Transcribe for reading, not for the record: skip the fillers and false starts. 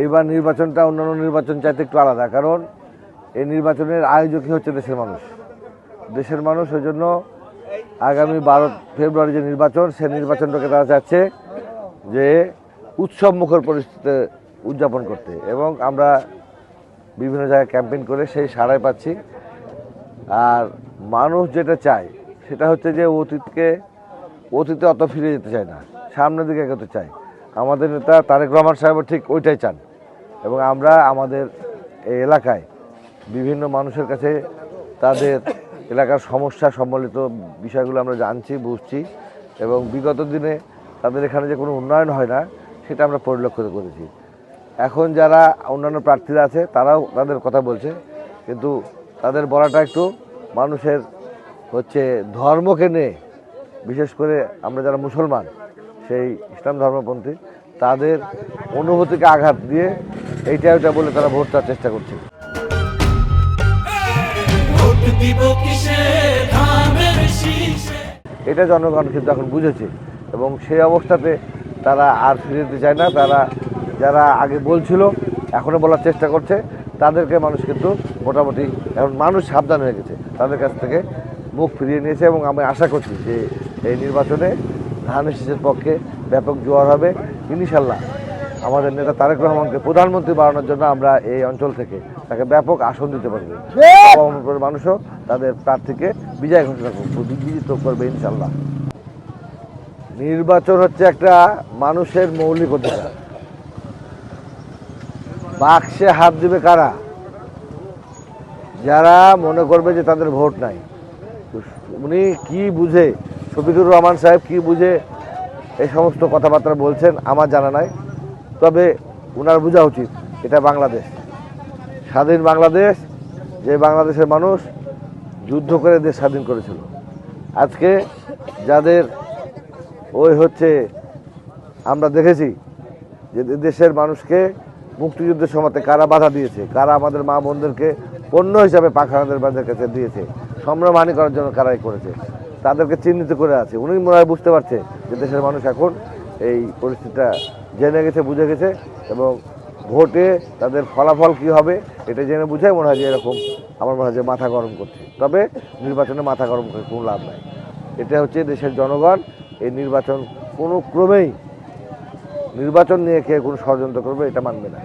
এইবার নির্বাচনটা অন্যান্য নির্বাচন চাইতে একটু আলাদা, কারণ এই নির্বাচনের আয়োজকই হচ্ছে দেশের মানুষ। দেশের মানুষ ওই জন্য আগামী 12 ফেব্রুয়ারি যে নির্বাচন, সেই নির্বাচনটাকে তারা চাচ্ছে যে উৎসব মুখর পরিস্থিতিতে উদযাপন করতে, এবং আমরা বিভিন্ন জায়গায় ক্যাম্পেইন করে সেই সাড়াই পাচ্ছি। আর মানুষ যেটা চায় সেটা হচ্ছে যে অতীতে অত ফিরে যেতে চায় না, সামনের দিকে এগোতে চায়। আমাদের নেতা তারেক রহমান সাহেব ঠিক ওইটাই চান, এবং আমরা আমাদের এই এলাকায় বিভিন্ন মানুষের কাছে তাদের এলাকার সমস্যা সম্বলিত বিষয়গুলো আমরা জানছি, বুঝছি, এবং বিগত দিনে তাদের এখানে যে কোনো উন্নয়ন হয় না সেটা আমরা পরিলক্ষিত করেছি। এখন যারা অন্যান্য প্রার্থীরা আছে তারাও তাদের কথা বলছে, কিন্তু তাদের বলাটা একটু মানুষের হচ্ছে ধর্মকে নিয়ে, বিশেষ করে আমরা যারা মুসলমান, সেই ইসলাম ধর্মপন্থী, তাদের অনুভূতিকে আঘাত দিয়ে এইটা বলে তারা ভোট দেওয়ার চেষ্টা করছে। এটা জনগণ কিন্তু এখন বুঝেছে, এবং সেই অবস্থাতে তারা আর ফিরে যেতে চায় না। তারা যারা আগে বলছিল এখনও বলার চেষ্টা করছে, তাদেরকে মানুষ কিন্তু মোটামুটি এখন মানুষ সাবধান হয়ে গেছে, তাদের কাছ থেকে মুখ ফিরিয়ে নিয়েছে। এবং আমি আশা করছি যে এই নির্বাচনে ধানের শীষের পক্ষে ব্যাপক জোয়ার হবে ইনশাল্লাহ। আমাদের নেতা তারেক রহমানকে প্রধানমন্ত্রী বানানোর জন্য আমরা এই অঞ্চল থেকে তাকে ব্যাপক আসন দিতে পারবো। মানুষও তাদের প্রার্থীকে বিজয় ঘোষণা বিজিত করবে ইনশাল্লাহ। নির্বাচন হচ্ছে একটা মানুষের মৌলিক অধিকার। বাক্সে হাত দিবে কারা? যারা মনে করবে যে তাদের ভোট নাই। উনি কি বুঝে, শফিকুর রহমান সাহেব কি বুঝে এই সমস্ত কথাবার্তা বলছেন আমার জানা নাই, তবে ওনার বোঝা উচিত এটা বাংলাদেশ, স্বাধীন বাংলাদেশ, যে বাংলাদেশের মানুষ যুদ্ধ করে দেশ স্বাধীন করেছিল। আজকে যাদের আমরা দেখেছি যে দেশের মানুষকে মুক্তিযুদ্ধের সময়তে কারা বাধা দিয়েছে, কারা আমাদের মা বোনদেরকে পণ্য হিসাবে পাখানাদের কাছে দিয়েছে, সম্ভ্রমহানি করার জন্য কারাই করেছে, তাদেরকে চিহ্নিত করে আছে। উনি মনে হয় বুঝতে পারছে যে দেশের মানুষ এখন এই পরিস্থিতিটা জেনে গেছে, বুঝে গেছে, এবং ভোটে তাদের ফলাফল কি হবে এটা জেনে বুঝে মনে হয় যে এরকম আমার মনে হয় যে মাথা গরম করছে। তবে নির্বাচনে মাথা গরম করে কোনো লাভ নাই। এটা হচ্ছে দেশের জনগণ এই নির্বাচন কোনো ক্রমেই নির্বাচন নিয়ে কে কোনো ষড়যন্ত্র করবে এটা মানবে না।